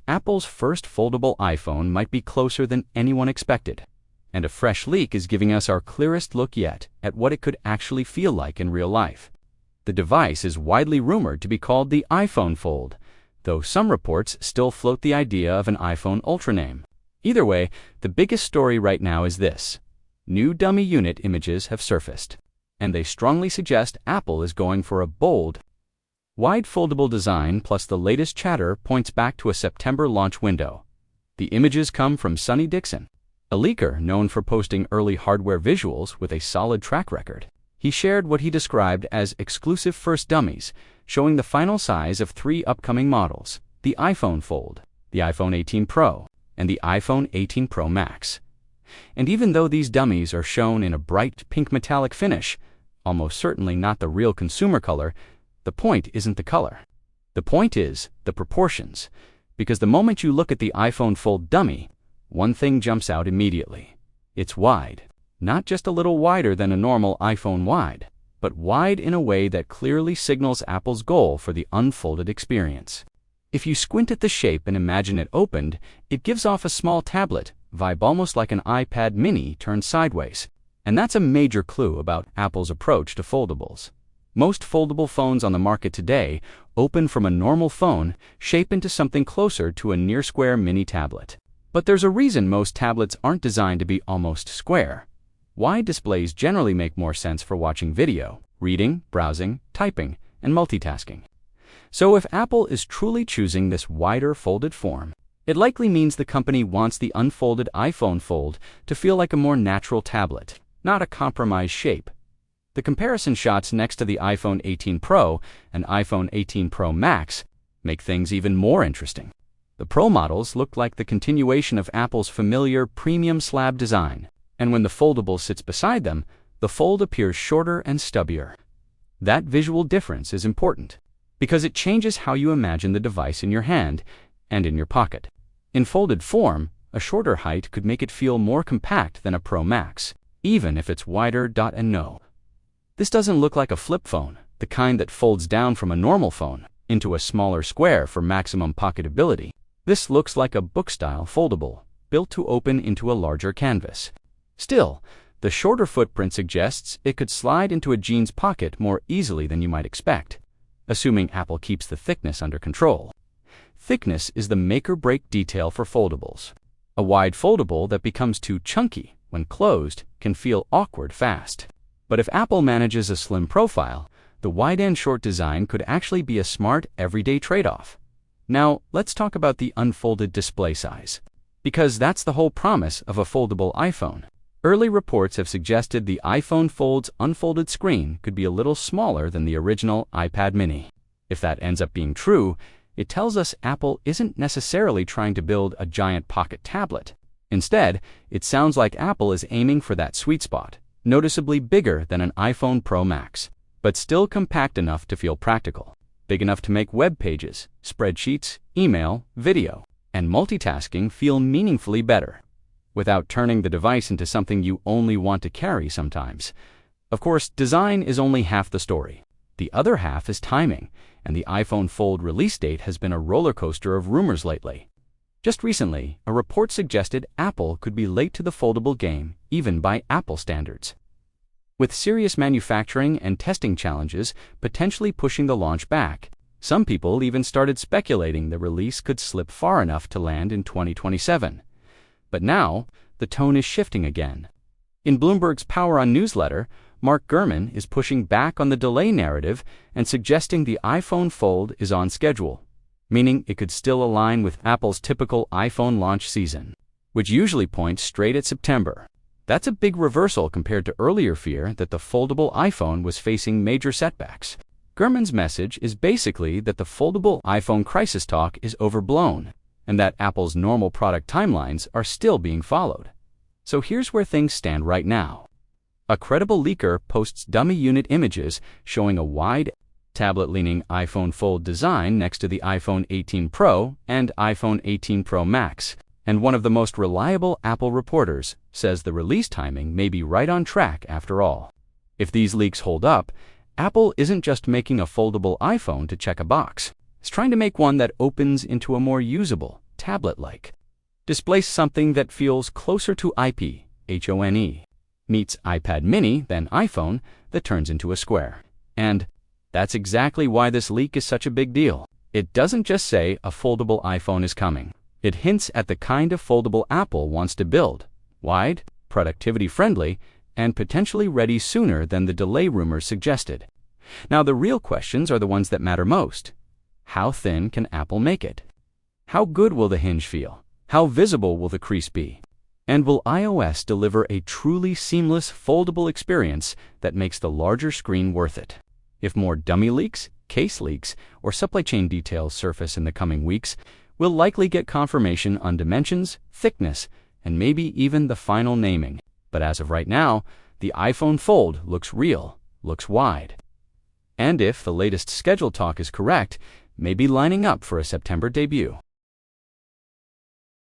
Apple's first foldable iPhone might be closer than anyone expected, and a fresh leak is giving us our clearest look yet at what it could actually feel like in real life. The device is widely rumored to be called the iPhone Fold, though some reports still float the idea of an iPhone Ultra name. Either way, the biggest story right now is this: new dummy unit images have surfaced, and they strongly suggest Apple is going for a bold, wide foldable design, plus the latest chatter points back to a September launch window. The images come from Sonny Dixon, a leaker known for posting early hardware visuals with a solid track record. He shared what he described as exclusive first dummies, showing the final size of 3 upcoming models: the iPhone Fold, the iPhone 18 Pro, and the iPhone 18 Pro Max. And even though these dummies are shown in a bright pink metallic finish, almost certainly not the real consumer color, the point isn't the color. The point is the proportions, because the moment you look at the iPhone Fold dummy, one thing jumps out immediately. It's wide. Not just a little wider than a normal iPhone wide, but wide in a way that clearly signals Apple's goal for the unfolded experience. If you squint at the shape and imagine it opened, it gives off a small tablet vibe, almost like an iPad mini turned sideways. And that's a major clue about Apple's approach to foldables. Most foldable phones on the market today open from a normal phone shape into something closer to a near-square mini tablet. But there's a reason most tablets aren't designed to be almost square. Wide displays generally make more sense for watching video, reading, browsing, typing, and multitasking. So if Apple is truly choosing this wider folded form, it likely means the company wants the unfolded iPhone Fold to feel like a more natural tablet, not a compromised shape. The comparison shots next to the iPhone 18 Pro and iPhone 18 Pro Max make things even more interesting. The Pro models look like the continuation of Apple's familiar premium slab design, and when the foldable sits beside them, the fold appears shorter and stubbier. That visual difference is important, because it changes how you imagine the device in your hand and in your pocket. In folded form, a shorter height could make it feel more compact than a Pro Max, even if it's wider. And no, this doesn't look like a flip phone, the kind that folds down from a normal phone into a smaller square for maximum pocketability. This looks like a book-style foldable, built to open into a larger canvas. Still, the shorter footprint suggests it could slide into a jeans pocket more easily than you might expect, assuming Apple keeps the thickness under control. Thickness is the make-or-break detail for foldables. A wide foldable that becomes too chunky when closed can feel awkward fast. But if Apple manages a slim profile, the wide and short design could actually be a smart, everyday trade-off. Now, let's talk about the unfolded display size, because that's the whole promise of a foldable iPhone. Early reports have suggested the iPhone Fold's unfolded screen could be a little smaller than the original iPad mini. If that ends up being true, it tells us Apple isn't necessarily trying to build a giant pocket tablet. Instead, it sounds like Apple is aiming for that sweet spot, noticeably bigger than an iPhone Pro Max, but still compact enough to feel practical, big enough to make web pages, spreadsheets, email, video, and multitasking feel meaningfully better, without turning the device into something you only want to carry sometimes. Of course, design is only half the story. The other half is timing, and the iPhone Fold release date has been a roller coaster of rumors lately. Just recently, a report suggested Apple could be late to the foldable game, even by Apple standards, with serious manufacturing and testing challenges potentially pushing the launch back. Some people even started speculating the release could slip far enough to land in 2027. But now, the tone is shifting again. In Bloomberg's Power On newsletter, Mark Gurman is pushing back on the delay narrative and suggesting the iPhone Fold is on schedule, meaning it could still align with Apple's typical iPhone launch season, which usually points straight at September. That's a big reversal compared to earlier fear that the foldable iPhone was facing major setbacks. Gurman's message is basically that the foldable iPhone crisis talk is overblown, and that Apple's normal product timelines are still being followed. So here's where things stand right now. A credible leaker posts dummy unit images showing a wide, tablet-leaning iPhone Fold design next to the iPhone 18 Pro and iPhone 18 Pro Max, and one of the most reliable Apple reporters says the release timing may be right on track after all. If these leaks hold up, Apple isn't just making a foldable iPhone to check a box. It's trying to make one that opens into a more usable, tablet-like. Displace something that feels closer to iPhone meets iPad mini than iPhone that turns into a square. And that's exactly why this leak is such a big deal. It doesn't just say a foldable iPhone is coming. It hints at the kind of foldable Apple wants to build: wide, productivity-friendly, and potentially ready sooner than the delay rumors suggested. Now, the real questions are the ones that matter most. How thin can Apple make it? How good will the hinge feel? How visible will the crease be? And will iOS deliver a truly seamless, foldable experience that makes the larger screen worth it? If more dummy leaks, case leaks, or supply chain details surface in the coming weeks, we'll likely get confirmation on dimensions, thickness, and maybe even the final naming. But as of right now, the iPhone Fold looks real, looks wide. And if the latest schedule talk is correct, may be lining up for a September debut.